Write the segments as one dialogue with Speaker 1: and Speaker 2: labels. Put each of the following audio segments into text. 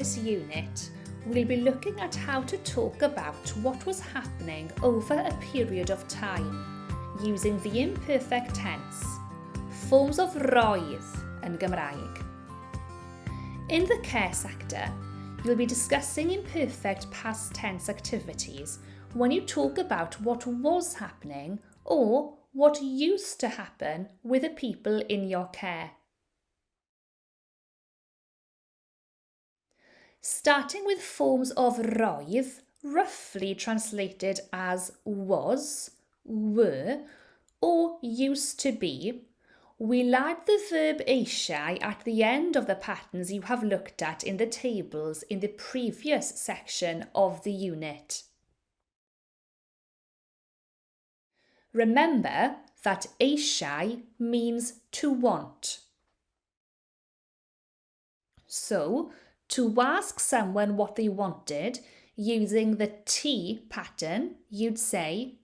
Speaker 1: this unit, we'll be looking at how to talk about what was happening over a period of time using the imperfect tense, forms of roedd yn Gymraeg. In the care sector, you'll be discussing imperfect past tense activities when you talk about what was happening or what used to happen with the people in your care. Starting with forms of roedd, roughly translated as was, were, or used to be, we'll add the verb eisiau at the end of the patterns you have looked at in the tables in the previous section of the unit. Remember that eisiau means to want. So, to ask someone what they wanted, using the T pattern, you'd say,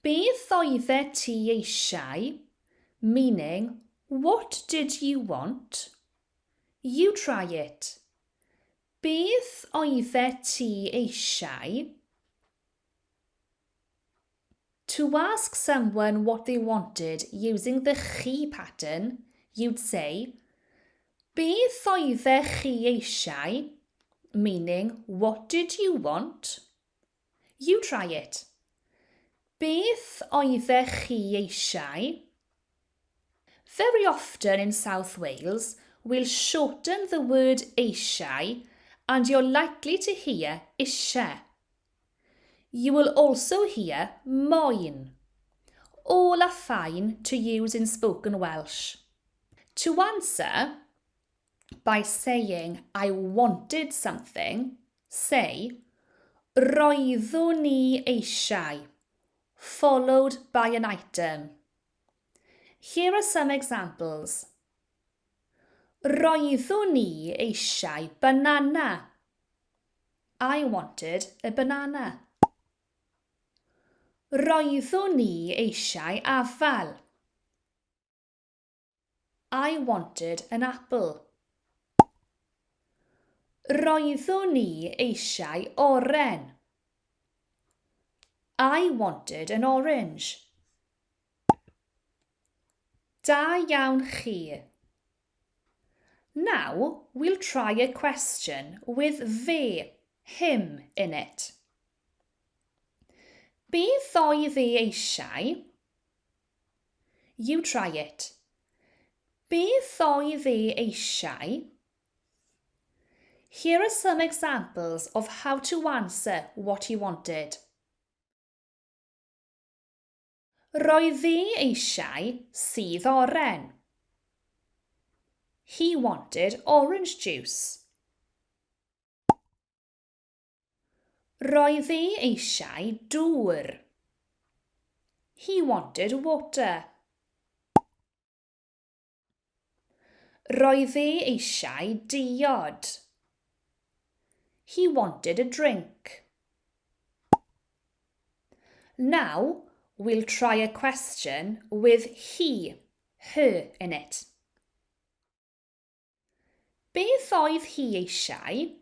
Speaker 1: beth oeddet ti eisiau? Meaning, what did you want? You try it. Beth oeddet ti eisiau? To ask someone what they wanted using the chi pattern, you'd say, beth oeddech chi eisiau? Meaning, what did you want? You try it. Beth oeddech chi eisiau? Very often in South Wales, we'll shorten the word eisiau and you're likely to hear eisiau. You will also hear moyn, all are fine to use in spoken Welsh. To answer, by saying I wanted something, say roeddwn ni eisiau, followed by an item. Here are some examples. Roeddwn ni eisiau banana. I wanted a banana. Roeddwn ni eisiau afal. I wanted an apple. Roeddwn ni eisiau oren. I wanted an orange. Da iawn chi. Now we'll try a question with fe, him in it. Beth oedd ei eisiau? You try it. Beth oedd ei eisiau? Here are some examples of how to answer what he wanted. Roedd ei eisiau sydd oren. He wanted orange juice. Roedd ei eisiau dŵr. He wanted water. Roedd ei eisiau diod. He wanted a drink. Now, we'll try a question with he, her in it. Beth oedd hi eisiau?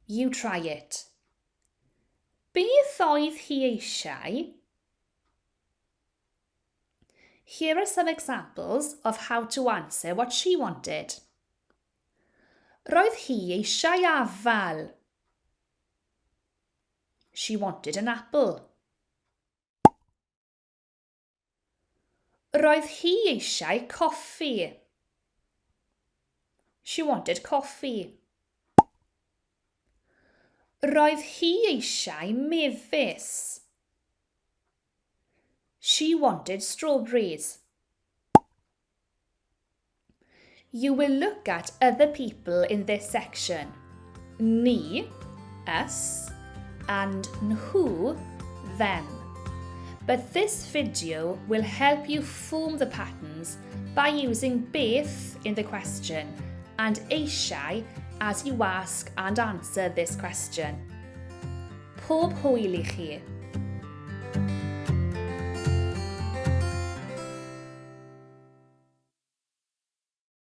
Speaker 1: You try it. Beth oedd hi eisiau? Here are some examples of how to answer what she wanted. Roedd hi eisiau afal. She wanted an apple. Roedd hi eisiau coffi. She wanted coffee. Roedd hi eisiau mefus. She wanted strawberries. You will look at other people in this section. Ni, us, and nhw, them. But this video will help you form the patterns by using beth in the question and eisiau as you ask and answer this question. Pob hwyl I chi.